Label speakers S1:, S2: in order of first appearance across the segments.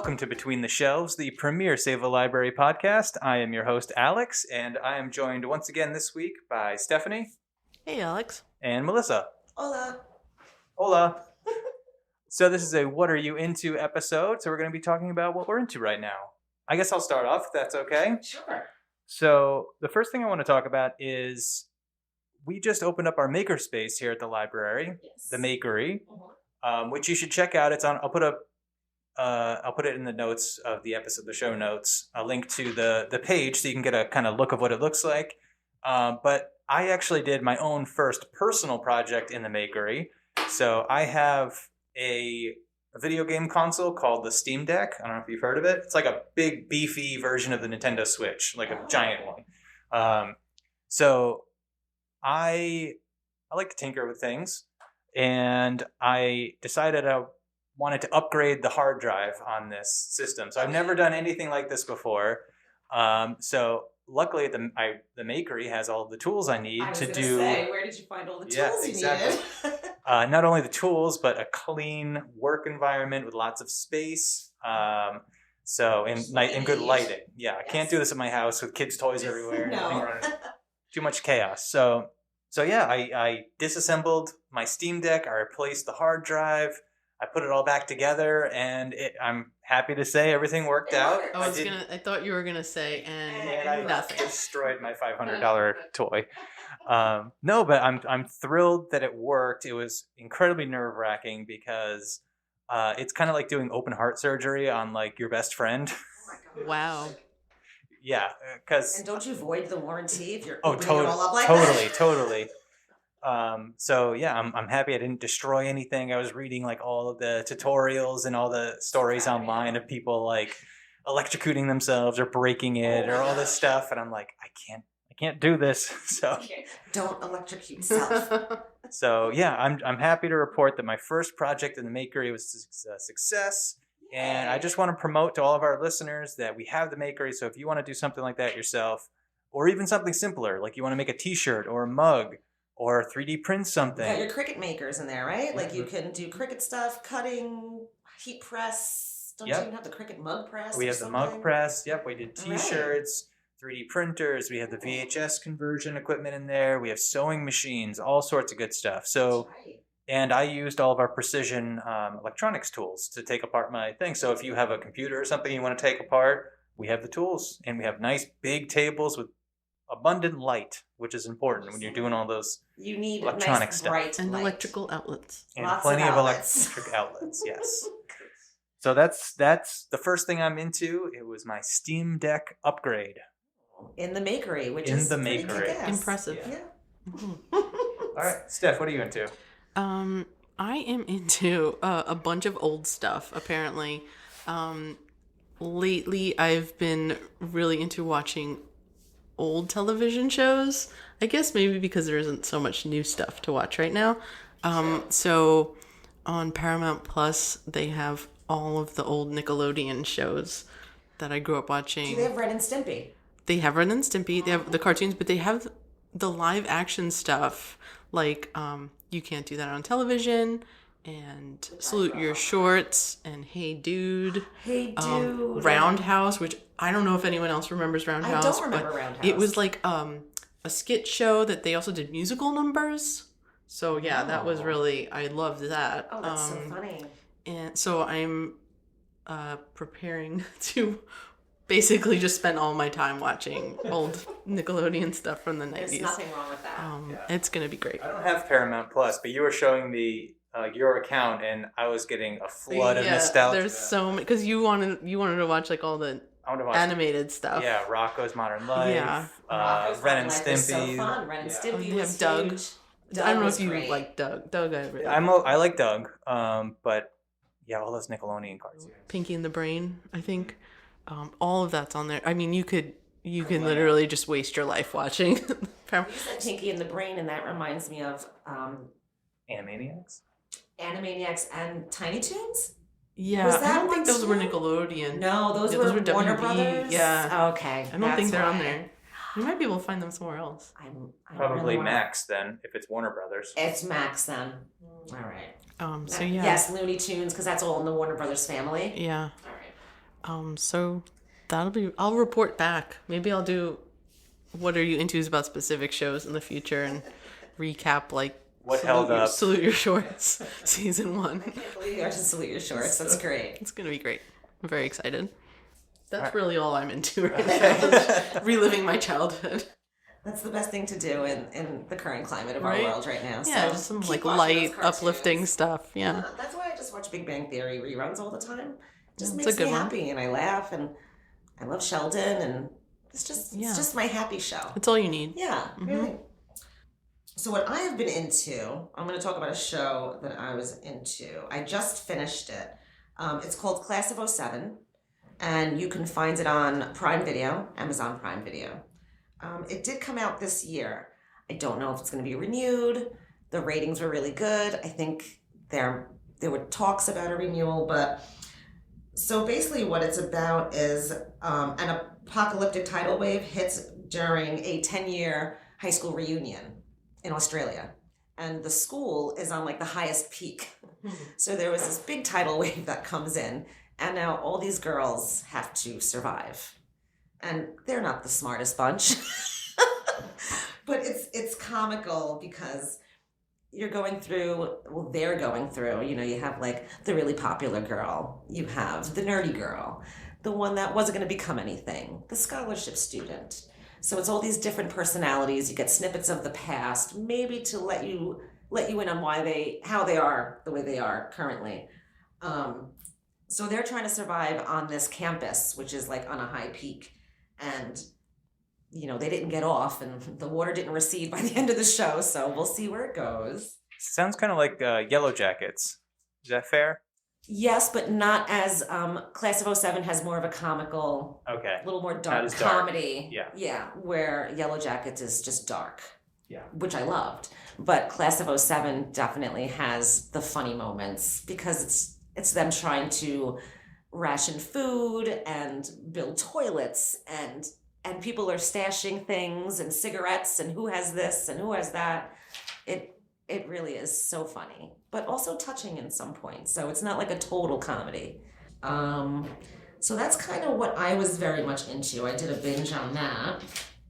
S1: Welcome to Between the Shelves, the premier Save a Library podcast. I am your host, Alex, and I am joined once again this week by Stephanie.
S2: Hey, Alex.
S1: And Melissa.
S3: Hola.
S1: Hola. So this is a What Are You Into episode, so we're going to be talking about what we're into right now. I guess I'll start off, if that's okay.
S3: Sure.
S1: So the first thing I want to talk about is we just opened up our makerspace here at the library, the Makery, which you should check out. It's on. I'll put it in the notes of the episode, the show notes, a link to the page so you can get a kind of look of what it looks like. But I actually did my own first personal project in the Makery. So I have a video game console called the Steam Deck. I don't know if you've heard of it. It's like a big, beefy version of the Nintendo Switch, like a giant one. So I like to tinker with things, and I decided I wanted to upgrade the hard drive on this system. So I've never done anything like this before. So luckily, the Makery has all the tools I need to do.
S3: Where did you find all the tools you needed?
S1: Not only the tools, but a clean work environment with lots of space. So in good lighting. Yeah, I can't do this at my house with kids' toys everywhere.
S3: No.
S1: Too much chaos. So yeah, I disassembled my Steam Deck. I replaced the hard drive. I put it all back together, and I'm happy to say everything worked out.
S2: I thought you were gonna say and nothing.
S1: I destroyed my $500 toy. No, but I'm thrilled that it worked. It was incredibly nerve-wracking because it's kind of like doing open heart surgery on like your best friend.
S3: Oh my God.
S2: Wow.
S1: Yeah, because
S3: and don't you void the warranty if you're
S1: opening
S3: it all up like that?
S1: Totally. So yeah, I'm happy I didn't destroy anything. I was reading like all of the tutorials and all the stories online of people like electrocuting themselves or breaking it or all this stuff, and I'm like, I can't do this. So
S3: don't electrocute yourself.
S1: So yeah, I'm happy to report that my first project in the Makery was a success. And I just want to promote to all of our listeners that we have the Makery. So if you want to do something like that yourself, or even something simpler, like you want to make a T-shirt or a mug or 3D print something.
S3: You got your Cricut makers in there, right? Like you can do Cricut stuff, cutting, heat press. Don't you even have the Cricut mug press?
S1: We have the mug press. Yep, we did T-shirts, 3D printers. We have the VHS conversion equipment in there. We have sewing machines, all sorts of good stuff. So. And I used all of our precision electronics tools to take apart my thing. So if you have a computer or something you want to take apart, we have the tools. And we have nice big tables with abundant light, which is important when you're doing all those electronic stuff.
S3: Bright
S2: and
S3: light.
S2: Electrical outlets.
S1: And
S3: Lots
S1: plenty
S3: of
S1: of electric outlets, yes. So that's the first thing I'm into. It was my Steam Deck upgrade.
S3: In the Makery, which
S1: in
S3: is
S1: the
S3: pretty
S1: Makery.
S3: kick-ass.
S2: Impressive.
S3: Yeah.
S1: All right, Steph, what are you into?
S2: I am into a bunch of old stuff, apparently. Lately, I've been really into watching old television shows. I guess maybe because there isn't so much new stuff to watch right now. So on Paramount Plus, they have all of the old Nickelodeon shows that I grew up watching.
S3: Do they have Ren and Stimpy?
S2: They have Ren and Stimpy. They have the cartoons, but they have the live action stuff. Like, You Can't Do That on Television, and Salute Your Shorts, and Hey Dude.
S3: Hey Dude.
S2: Roundhouse, which I don't know if anyone else remembers Roundhouse.
S3: I don't remember Roundhouse.
S2: It was like a skit show that they also did musical numbers. So yeah, that was really, I loved that.
S3: Oh, that's so funny.
S2: And so I'm preparing to basically just spend all my time watching old Nickelodeon stuff from the 90s.
S3: There's nothing wrong with that.
S2: It's going to be great.
S1: I don't have Paramount Plus, but you were showing me your account, and I was getting a flood of nostalgia.
S2: There's so many, because you wanted to watch like all the animated stuff.
S1: Yeah, Rocko's Modern Life. Yeah, Ren and Stimpy.
S3: So fun. Ren and Stimpy was
S2: Doug.
S3: huge.
S2: I don't know if you like Doug. Doug,
S1: I like Doug. But yeah, all those Nickelodeon cartoons.
S2: Pinky and the Brain, I think. All of that's on there. I mean, you can literally just waste your life watching.
S3: You said Pinky and the Brain, and that reminds me of
S1: Animaniacs
S3: and Tiny Toons.
S2: Yeah, I don't think those were Nickelodeon.
S3: No, those were Warner
S2: WB.
S3: Brothers.
S2: Yeah.
S3: Okay.
S2: I don't think they're on there. You might be able to find them somewhere else.
S1: Probably Max then, if it's Warner Brothers.
S3: It's Max then. All right.
S2: So yeah.
S3: Yes, Looney Tunes, because that's all in the Warner Brothers family.
S2: Yeah.
S3: All
S2: So I'll report back. Maybe I'll do what are you into about specific shows in the future and recap like
S1: what held up.
S2: Salute Your Shorts season 1.
S3: I can't believe you got to Salute Your Shorts. That's great.
S2: It's gonna be great. I'm very excited. That's really all I'm into right now. Reliving my childhood.
S3: That's the best thing to do in the current climate of
S2: Right?
S3: our world right now.
S2: Yeah,
S3: So
S2: just some
S3: keep
S2: like
S3: watching
S2: light,
S3: those cartoons.
S2: uplifting stuff. Yeah.
S3: That's why I just watch Big Bang Theory reruns all the time. Just
S2: It's a
S3: makes me
S2: good one.
S3: happy, and I laugh, and I love Sheldon, and it's just my happy show.
S2: It's all you need.
S3: Yeah, really. So what I have been into, I'm going to talk about a show that I was into. I just finished it. It's called Class of '07, and you can find it on Prime Video, Amazon Prime Video. It did come out this year. I don't know if it's going to be renewed. The ratings were really good. I think there were talks about a renewal, but so basically what it's about is an apocalyptic tidal wave hits during a 10-year high school reunion in Australia. And the school is on like the highest peak. So there was this big tidal wave that comes in, and now all these girls have to survive. And they're not the smartest bunch. But it's comical because they're going through, you have like the really popular girl, you have the nerdy girl, the one that wasn't going to become anything, the scholarship student. So it's all these different personalities. You get snippets of the past, maybe to let you in on how they are the way they are currently. So they're trying to survive on this campus, which is like on a high peak, and they didn't get off, and the water didn't recede by the end of the show. So we'll see where it goes.
S1: Sounds kind of like Yellow Jackets. Is that fair?
S3: Yes, but not as Class of '07 has more of a comical,
S1: Okay.
S3: a little more
S1: Not
S3: dark
S1: as dark.
S3: comedy.
S1: Yeah.
S3: Where Yellow Jackets is just dark.
S1: Yeah.
S3: Which I loved. But Class of '07 definitely has the funny moments because it's them trying to ration food and build toilets, and people are stashing things and cigarettes, and who has this and who has that. It really is so funny, but also touching in some points. So it's not like a total comedy. So that's kind of what I was very much into. I did a binge on that,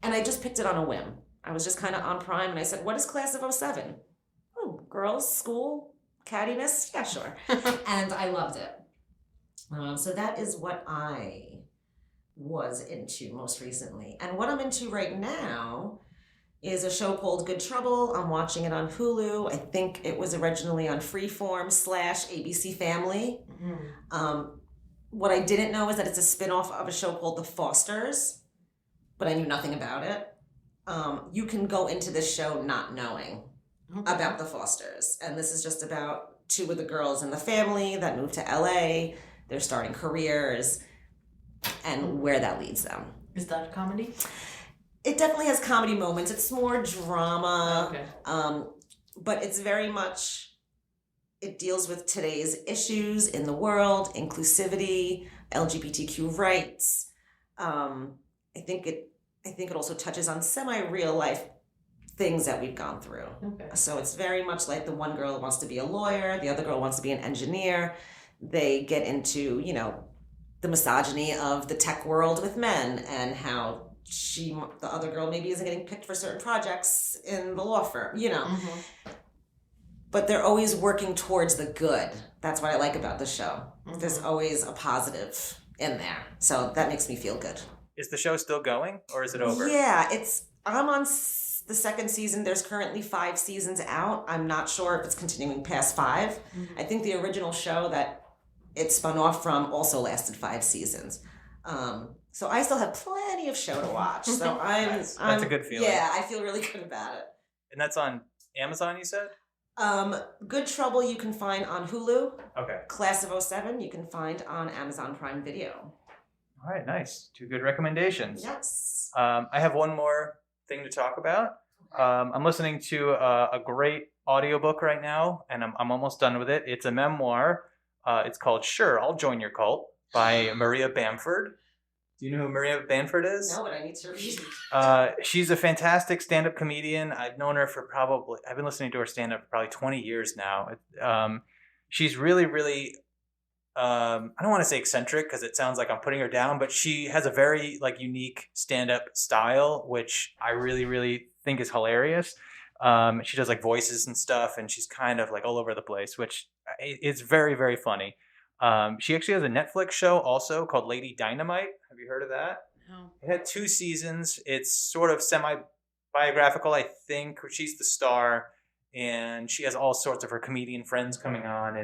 S3: and I just picked it on a whim. I was just kind of on Prime, and I said, what is Class of '07? Oh, girls, school, cattiness? Yeah, sure. And I loved it. So that is what I was into most recently. And what I'm into right now is a show called Good Trouble. I'm watching it on Hulu. I think it was originally on Freeform / ABC Family. What I didn't know is that it's a spinoff of a show called The Fosters, but I knew nothing about it. You can go into this show not knowing about The Fosters. And this is just about two of the girls in the family that moved to LA. They're starting careers and where that leads them.
S2: Is that a comedy?
S3: It definitely has comedy moments. It's more drama.
S2: Okay.
S3: But it's very much, it deals with today's issues in the world, inclusivity, LGBTQ rights. I think it also touches on semi-real life things that we've gone through.
S2: Okay.
S3: So it's very much like the one girl wants to be a lawyer, the other girl wants to be an engineer. They get into, the misogyny of the tech world with men, and how the other girl maybe isn't getting picked for certain projects in the law firm, But they're always working towards the good. That's what I like about the show. There's always a positive in there. So that makes me feel good.
S1: Is the show still going, or is it over?
S3: Yeah, I'm on the second season. There's currently 5 seasons out. I'm not sure if it's continuing past 5. I think the original show that it spun off from also lasted 5 seasons. So I still have plenty of show to watch. So
S1: That's a good feeling.
S3: Yeah, I feel really good about it.
S1: And that's on Amazon, you said?
S3: Good Trouble you can find on Hulu.
S1: Okay.
S3: Class of '07 you can find on Amazon Prime Video.
S1: All right, nice. 2 good recommendations.
S3: Yes.
S1: I have one more thing to talk about. I'm listening to a great audiobook right now, and I'm almost done with it. It's a memoir. It's called Sure, I'll Join Your Cult by Maria Bamford. Do you know who Maria Bamford is?
S3: No, but I need to read it.
S1: She's a fantastic stand-up comedian. I've known her I've been listening to her stand-up for probably 20 years now. She's really, really I don't want to say eccentric because it sounds like I'm putting her down, but she has a very like unique stand-up style, which I really, really think is hilarious. She does like voices and stuff, and she's kind of like all over the place, which is very, very funny. She actually has a Netflix show also called Lady Dynamite. Have you heard of that?
S2: No.
S1: It had 2 seasons. It's sort of semi-biographical, I think. She's the star, and she has all sorts of her comedian friends coming on,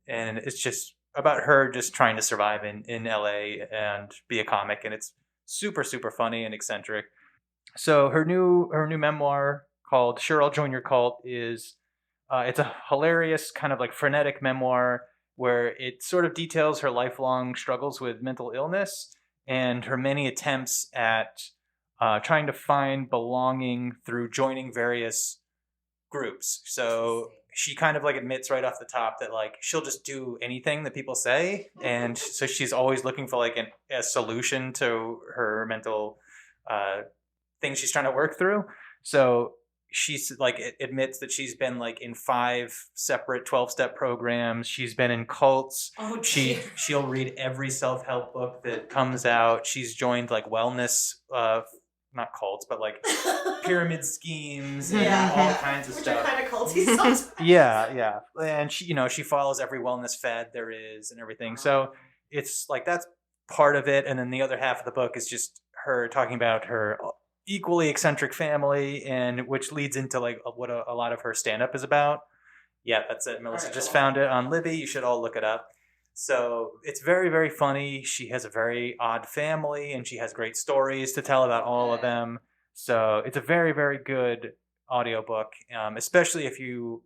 S1: and it's just about her just trying to survive in LA and be a comic, and it's super, super funny and eccentric. So her new memoir called Sure I'll Join Your Cult is it's a hilarious kind of like frenetic memoir where it sort of details her lifelong struggles with mental illness and her many attempts at trying to find belonging through joining various groups. So she kind of like admits right off the top that like she'll just do anything that people say, and so she's always looking for like a solution to her mental things she's trying to work through. So she's like admits that she's been like in 5 separate 12-step programs. She's been in cults.
S3: Oh,
S1: she'll read every self-help book that comes out. She's joined like wellness not cults, but like pyramid schemes and all kinds of stuff.
S3: Kind of culty sometimes.
S1: Yeah. And she follows every wellness fad there is and everything. So it's like that's part of it, and then the other half of the book is just her talking about her equally eccentric family, and which leads into like what a lot of her stand-up is about. Yeah, that's it. Melissa just found it on Libby. You should all look it up. So it's very, very funny. She has a very odd family, and she has great stories to tell about all of them. So it's a very, very good audiobook, especially if you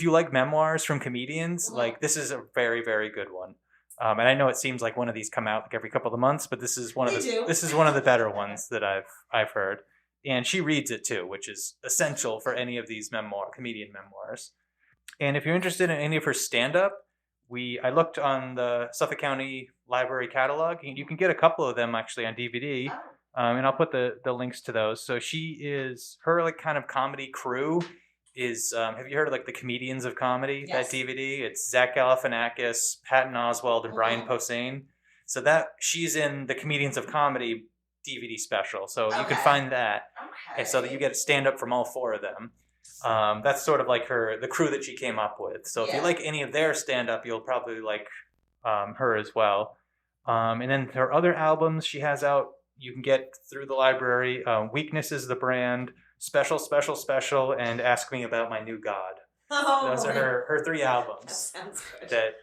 S1: like memoirs from comedians. Like this is a very, very good one. And I know it seems like one of these come out like every couple of months, but this is one of the better ones that I've heard. And she reads it too, which is essential for any of these comedian memoirs. And if you're interested in any of her stand-up, I looked on the Suffolk County Library catalog. You can get a couple of them actually on DVD, and I'll put the links to those. So her like kind of comedy crew is. Have you heard of like the Comedians of Comedy? Yes. That DVD. It's Zach Galifianakis, Patton Oswalt, and Brian Posehn. So that she's in the Comedians of Comedy DVD special. So you can find that, and so that you get a stand up from all 4 of them. That's sort of like the crew that she came up with. So if you like any of their stand-up, you'll probably like her as well. And then her other albums she has out, you can get through the library. Weakness is the brand, Special, Special, Special, and Ask Me About My New God. Those are her 3 albums. That sounds good.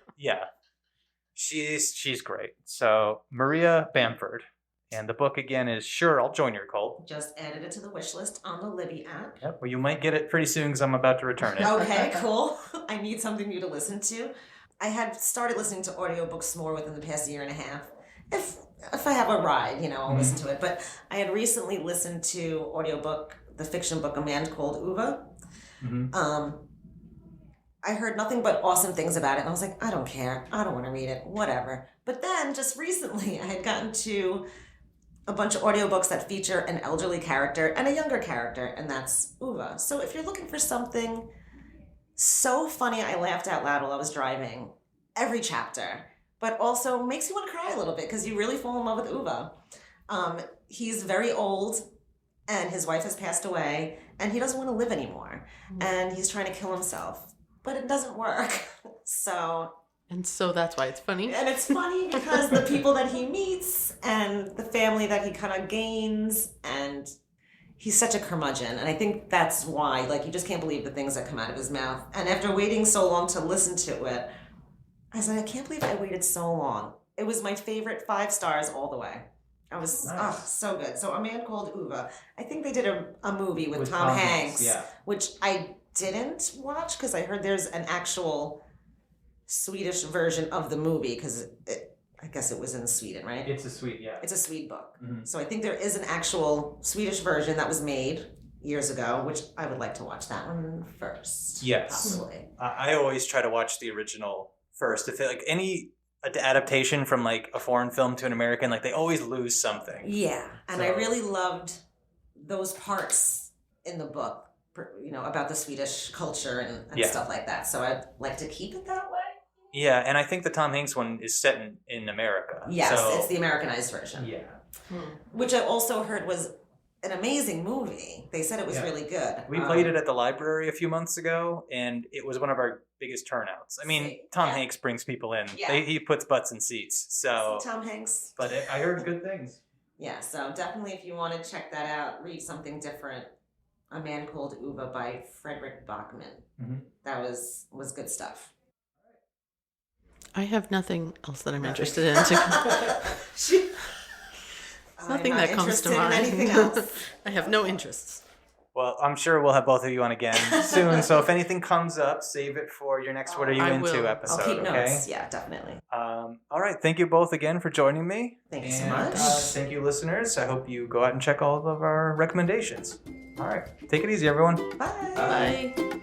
S1: She's great. So Maria Bamford. And the book, again, is Sure I'll Join Your Cult.
S3: Just added it to the wish list on the Libby app.
S1: Yep. Well, you might get it pretty soon because I'm about to return it.
S3: Okay, cool. I need something new to listen to. I had started listening to audiobooks more within the past year and a half. If I have a ride, I'll listen to it. But I had recently listened to the fiction book, A Man Called Uva. Mm-hmm. I heard nothing but awesome things about it. And I was like, I don't care. I don't want to read it. Whatever. But then just recently I had gotten to a bunch of audiobooks that feature an elderly character and a younger character, and that's Uva. So if you're looking for something so funny, I laughed out loud while I was driving, every chapter, but also makes you want to cry a little bit because you really fall in love with Uva. He's very old, and his wife has passed away, and he doesn't want to live anymore, and he's trying to kill himself, but it doesn't work.
S2: And so that's why it's funny.
S3: And it's funny because the people that he meets and the family that he kind of gains, and he's such a curmudgeon. And I think that's why, like, you just can't believe the things that come out of his mouth. And after waiting so long to listen to it, I said, I can't believe I waited so long. It was my favorite, 5 stars all the way. I was so good. So A Man Called Uva. I think they did a movie with Tom Hanks, which I didn't watch because I heard there's an actual Swedish version of the movie because I guess it was in Sweden, right?
S1: It's a Swede
S3: book. Mm-hmm. So I think there is an actual Swedish version that was made years ago, which I would like to watch that one first.
S1: Yes.
S3: Possibly.
S1: I always try to watch the original first. If any adaptation from like a foreign film to an American, like they always lose something.
S3: Yeah. And I really loved those parts in the book, about the Swedish culture and stuff like that. So I'd like to keep it that way.
S1: Yeah, and I think the Tom Hanks one is set in America.
S3: Yes,
S1: so,
S3: it's the Americanized version.
S1: Yeah.
S3: Which I also heard was an amazing movie. They said it was really good.
S1: We played it at the library a few months ago, and it was one of our biggest turnouts. I mean, Tom Hanks brings people in.
S3: Yeah.
S1: He puts butts in seats. So
S3: Tom Hanks.
S1: But I heard good things.
S3: Yeah, so definitely if you want to check that out, read something different. A Man Called Uva by Fredrik Backman.
S1: Mm-hmm.
S3: That was good stuff.
S2: I have nothing else that I'm interested in. Nothing that comes to mind.
S3: Anything else.
S2: I have no interests.
S1: Well, I'm sure we'll have both of you on again soon. So if anything comes up, save it for your next What Are You Into episode.
S3: I'll keep
S1: okay?
S3: notes. Yeah, definitely.
S1: All right. Thank you both again for joining me.
S3: Thank you so much.
S1: Thank you, listeners. I hope you go out and check all of our recommendations. All right. Take it easy, everyone.
S3: Bye.
S2: Bye.